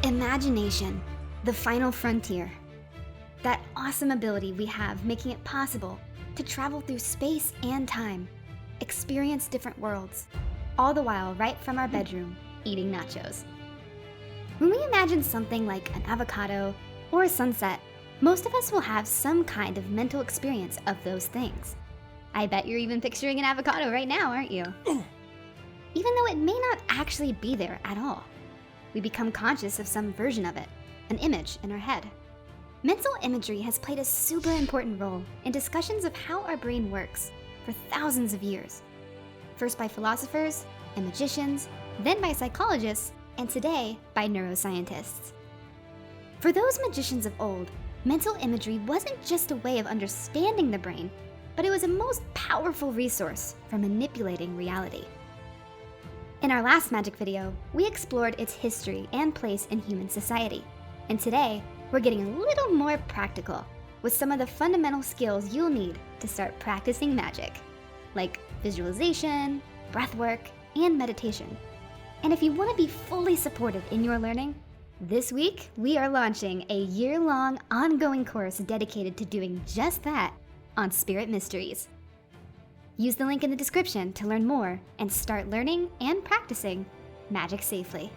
Imagination, the final frontier. That awesome ability we have making it possible to travel through space and time, experience different worlds, all the while right from our bedroom, eating nachos. When we imagine something like an avocado or a sunset, most of us will have some kind of mental experience of those things. I bet you're even picturing an avocado right now, aren't you? Even though it may not actually be there at all. We become conscious of some version of it, an image in our head. Mental imagery has played a super important role in discussions of how our brain works for thousands of years. First by philosophers and magicians, then by psychologists, and today by neuroscientists. For those magicians of old, mental imagery wasn't just a way of understanding the brain, but it was a most powerful resource for manipulating reality. In our last Magick video, we explored its history and place in human society. And today, we're getting a little more practical with some of the fundamental skills you'll need to start practicing magic, like visualization, breathwork, and meditation. And if you want to be fully supported in your learning, this week we are launching a year-long ongoing course dedicated to doing just that on Spirit Mysteries. Use the link in the description to learn more and start learning and practicing magic safely.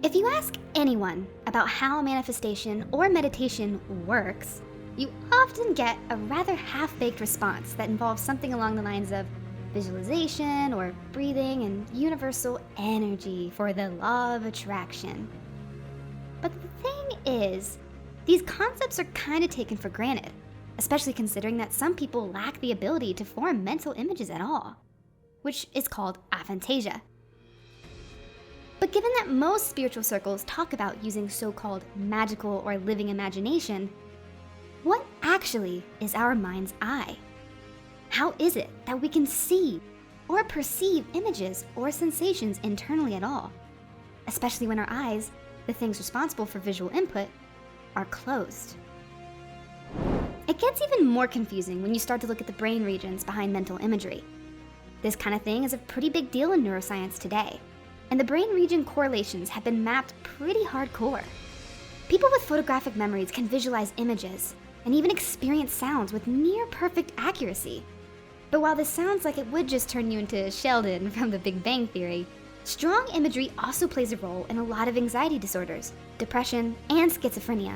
If you ask anyone about how manifestation or meditation works, you often get a rather half-baked response that involves something along the lines of visualization or breathing and universal energy for the law of attraction. But the thing is, these concepts are kind of taken for granted, especially considering that some people lack the ability to form mental images at all, which is called aphantasia. But given that most spiritual circles talk about using so-called magical or living imagination, what actually is our mind's eye? How is it that we can see or perceive images or sensations internally at all, especially when our eyes, the things responsible for visual input, are closed? It gets even more confusing when you start to look at the brain regions behind mental imagery. This kind of thing is a pretty big deal in neuroscience today, and the brain region correlations have been mapped pretty hardcore. People with photographic memories can visualize images and even experience sounds with near perfect accuracy. But while this sounds like it would just turn you into Sheldon from The Big Bang Theory, strong imagery also plays a role in a lot of anxiety disorders, depression, and schizophrenia,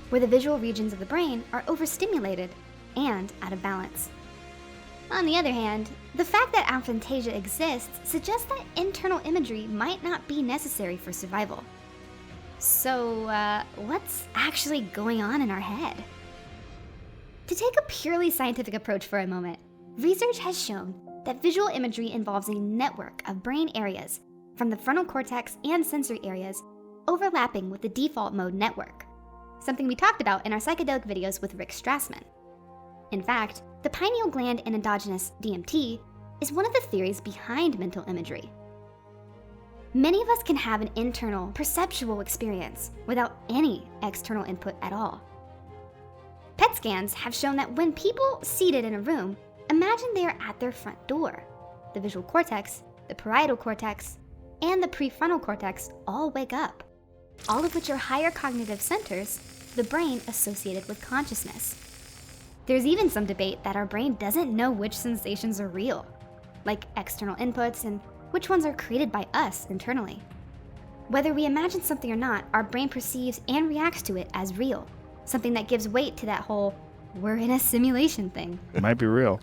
where the visual regions of the brain are overstimulated and out of balance. On the other hand, the fact that aphantasia exists suggests that internal imagery might not be necessary for survival. So, what's actually going on in our head? To take a purely scientific approach for a moment, research has shown that visual imagery involves a network of brain areas from the frontal cortex and sensory areas overlapping with the default mode network, something we talked about in our psychedelic videos with Rick Strassman. In fact, the pineal gland and endogenous DMT is one of the theories behind mental imagery. Many of us can have an internal, perceptual experience without any external input at all. PET scans have shown that when people seated in a room imagine they are at their front door, the visual cortex, the parietal cortex, and the prefrontal cortex all wake up, all of which are higher cognitive centers, the brain associated with consciousness. There's even some debate that our brain doesn't know which sensations are real, like external inputs, and which ones are created by us internally. Whether we imagine something or not, our brain perceives and reacts to it as real, something that gives weight to that whole "we're in a simulation" thing. It might be real.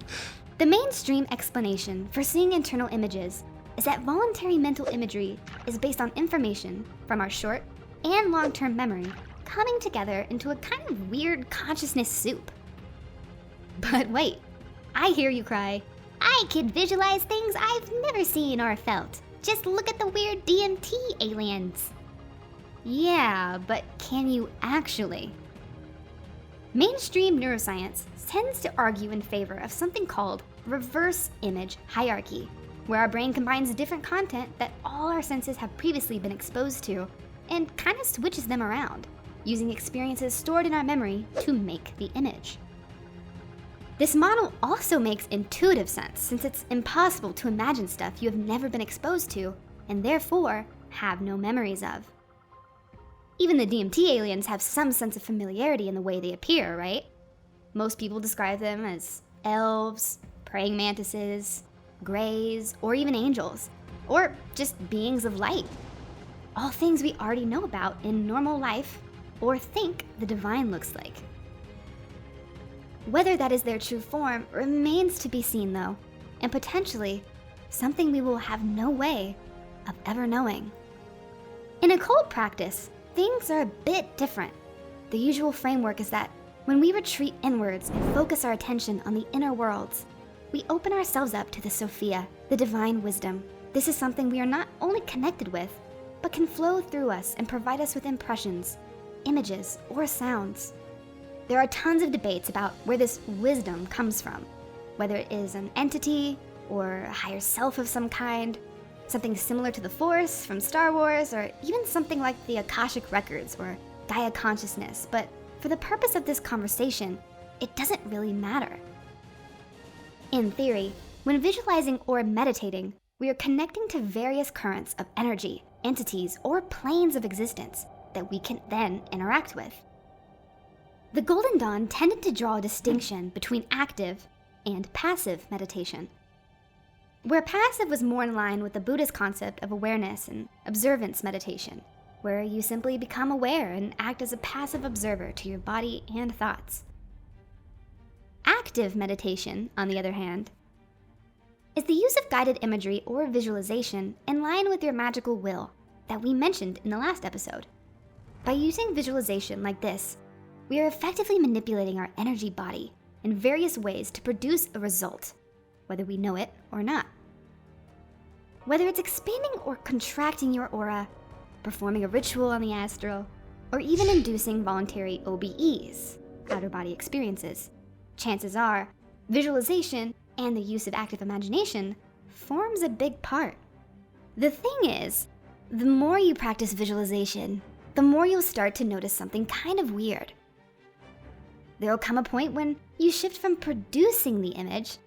The mainstream explanation for seeing internal images is that voluntary mental imagery is based on information from our short and long-term memory coming together into a kind of weird consciousness soup. But wait, I hear you cry, "I can visualize things I've never seen or felt. Just look at the weird DMT aliens." Yeah, but can you actually? Mainstream neuroscience tends to argue in favor of something called reverse image hierarchy, where our brain combines different content that all our senses have previously been exposed to and kind of switches them around, using experiences stored in our memory to make the image. This model also makes intuitive sense since it's impossible to imagine stuff you have never been exposed to and therefore have no memories of. Even the DMT aliens have some sense of familiarity in the way they appear, right? Most people describe them as elves, praying mantises, greys, or even angels, or just beings of light. All things we already know about in normal life or think the divine looks like. Whether that is their true form remains to be seen though, and potentially something we will have no way of ever knowing. In occult practice, things are a bit different. The usual framework is that when we retreat inwards and focus our attention on the inner worlds, we open ourselves up to the Sophia, the divine wisdom. This is something we are not only connected with, but can flow through us and provide us with impressions, images, or sounds. There are tons of debates about where this wisdom comes from, whether it is an entity or a higher self of some kind, something similar to the Force from Star Wars, or even something like the Akashic Records or Gaia Consciousness, but for the purpose of this conversation, it doesn't really matter. In theory, when visualizing or meditating, we are connecting to various currents of energy, entities, or planes of existence that we can then interact with. The Golden Dawn tended to draw a distinction between active and passive meditation, where passive was more in line with the Buddhist concept of awareness and observance meditation, where you simply become aware and act as a passive observer to your body and thoughts. Active meditation, on the other hand, is the use of guided imagery or visualization in line with your magical will that we mentioned in the last episode. By using visualization like this, we are effectively manipulating our energy body in various ways to produce a result, whether we know it or not. Whether it's expanding or contracting your aura, performing a ritual on the astral, or even inducing voluntary OBEs, outer body experiences, chances are visualization and the use of active imagination forms a big part. The thing is, the more you practice visualization, the more you'll start to notice something kind of weird. There'll come a point when you shift from producing the image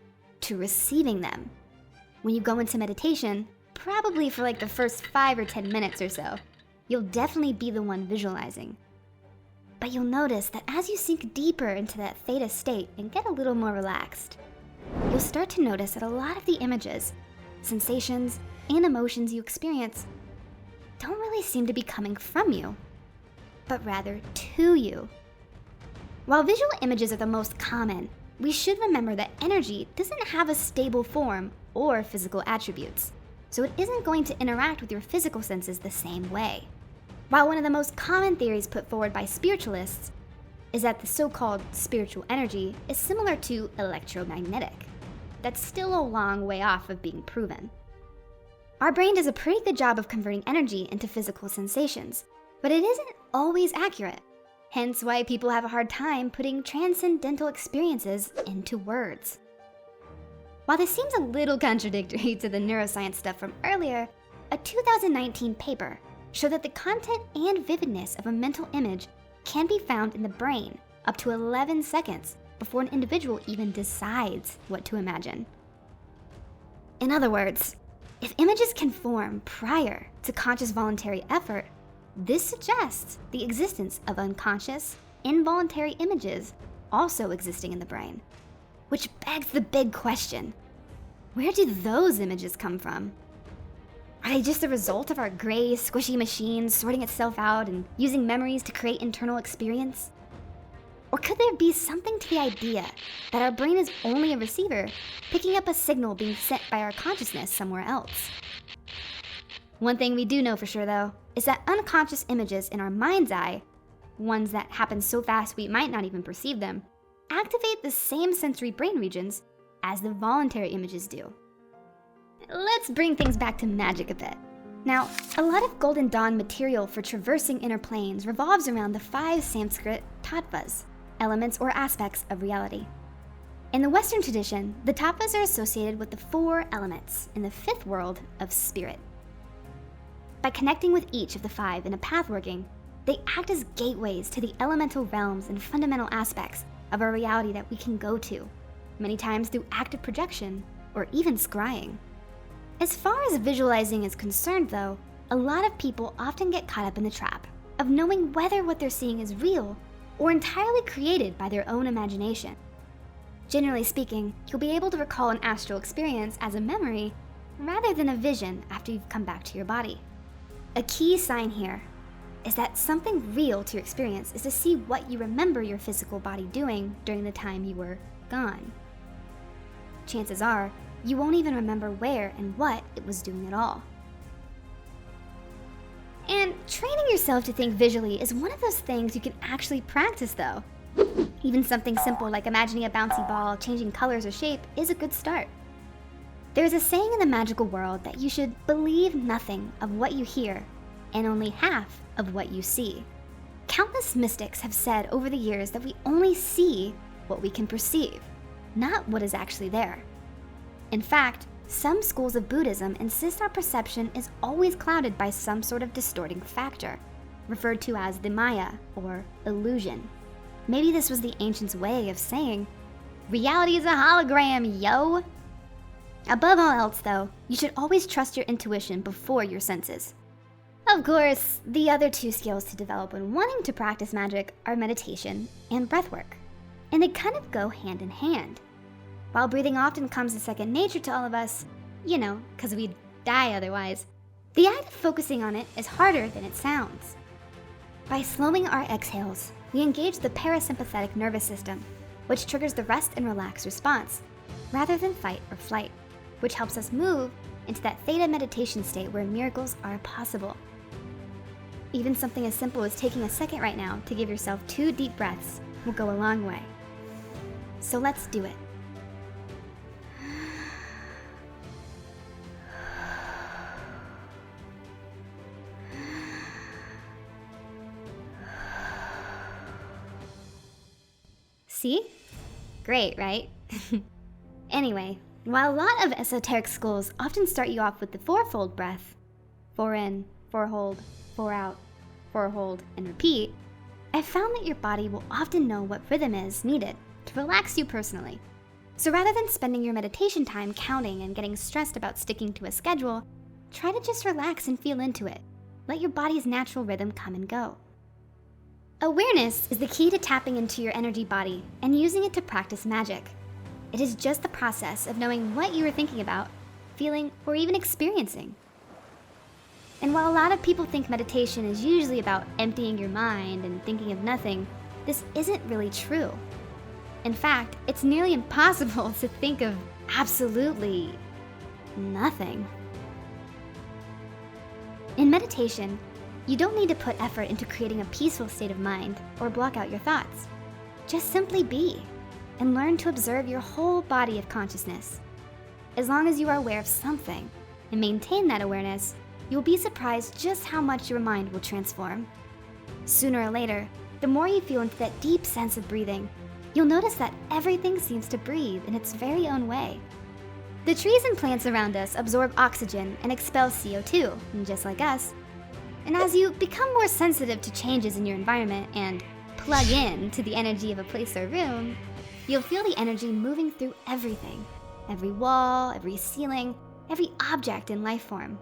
to receiving them. When you go into meditation, probably for like the first 5 or 10 minutes or so, you'll definitely be the one visualizing. But you'll notice that as you sink deeper into that theta state and get a little more relaxed, you'll start to notice that a lot of the images, sensations, and emotions you experience don't really seem to be coming from you, but rather to you. While visual images are the most common, we should remember that energy doesn't have a stable form or physical attributes, so it isn't going to interact with your physical senses the same way. While one of the most common theories put forward by spiritualists is that the so-called spiritual energy is similar to electromagnetic, that's still a long way off of being proven. Our brain does a pretty good job of converting energy into physical sensations, but it isn't always accurate. Hence why people have a hard time putting transcendental experiences into words. While this seems a little contradictory to the neuroscience stuff from earlier, a 2019 paper showed that the content and vividness of a mental image can be found in the brain up to 11 seconds before an individual even decides what to imagine. In other words, if images can form prior to conscious voluntary effort, this suggests the existence of unconscious, involuntary images also existing in the brain. Which begs the big question, where do those images come from? Are they just the result of our gray, squishy machine sorting itself out and using memories to create internal experience? Or could there be something to the idea that our brain is only a receiver, picking up a signal being sent by our consciousness somewhere else? One thing we do know for sure though, is that unconscious images in our mind's eye, ones that happen so fast we might not even perceive them, activate the same sensory brain regions as the voluntary images do. Let's bring things back to Magick a bit. Now, a lot of Golden Dawn material for traversing inner planes revolves around the 5 Sanskrit tattvas, elements or aspects of reality. In the Western tradition, the tattvas are associated with the 4 elements in the 5th world of spirit. By connecting with each of the 5 in a path working, they act as gateways to the elemental realms and fundamental aspects of our reality that we can go to, many times through active projection, or even scrying. As far as visualizing is concerned though, a lot of people often get caught up in the trap of knowing whether what they're seeing is real or entirely created by their own imagination. Generally speaking, you'll be able to recall an astral experience as a memory rather than a vision after you've come back to your body. A key sign here is that something real to your experience is to see what you remember your physical body doing during the time you were gone. Chances are, you won't even remember where and what it was doing at all. And training yourself to think visually is one of those things you can actually practice though. Even something simple like imagining a bouncy ball changing colors or shape is a good start. There's a saying in the magical world that you should believe nothing of what you hear and only half of what you see. Countless mystics have said over the years that we only see what we can perceive, not what is actually there. In fact, some schools of Buddhism insist our perception is always clouded by some sort of distorting factor, referred to as the Maya or illusion. Maybe this was the ancients' way of saying, reality is a hologram, yo! Above all else though, you should always trust your intuition before your senses. Of course, the other two skills to develop when wanting to practice magic are meditation and breathwork, and they kind of go hand in hand. While breathing often comes as second nature to all of us, because we'd die otherwise, the act of focusing on it is harder than it sounds. By slowing our exhales, we engage the parasympathetic nervous system, which triggers the rest and relax response, rather than fight or flight, which helps us move into that theta meditation state where miracles are possible. Even something as simple as taking a second right now to give yourself 2 deep breaths will go a long way. So let's do it. See? Great, right? Anyway, while a lot of esoteric schools often start you off with the 4-fold breath, 4 in, 4 hold, 4 out, 4 hold, and repeat, I've found that your body will often know what rhythm is needed to relax you personally. So rather than spending your meditation time counting and getting stressed about sticking to a schedule, try to just relax and feel into it. Let your body's natural rhythm come and go. Awareness is the key to tapping into your energy body and using it to practice magic. It is just the process of knowing what you are thinking about, feeling, or even experiencing. And while a lot of people think meditation is usually about emptying your mind and thinking of nothing, this isn't really true. In fact, it's nearly impossible to think of absolutely nothing. In meditation, you don't need to put effort into creating a peaceful state of mind or block out your thoughts. Just simply be and learn to observe your whole body of consciousness. As long as you are aware of something and maintain that awareness, you'll be surprised just how much your mind will transform. Sooner or later, the more you feel into that deep sense of breathing, you'll notice that everything seems to breathe in its very own way. The trees and plants around us absorb oxygen and expel CO2, just like us. And as you become more sensitive to changes in your environment and plug in to the energy of a place or room, you'll feel the energy moving through everything, every wall, every ceiling, every object in life form.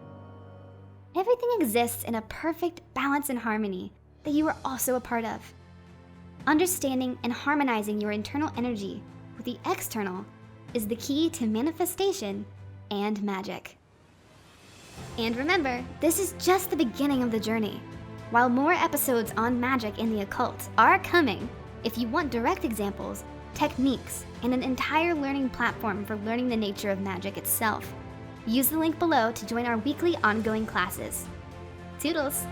Everything exists in a perfect balance and harmony that you are also a part of. Understanding and harmonizing your internal energy with the external is the key to manifestation and magic. And remember, this is just the beginning of the journey. While more episodes on magic and the occult are coming, if you want direct examples, techniques, and an entire learning platform for learning the nature of magic itself, use the link below to join our weekly ongoing classes. Toodles!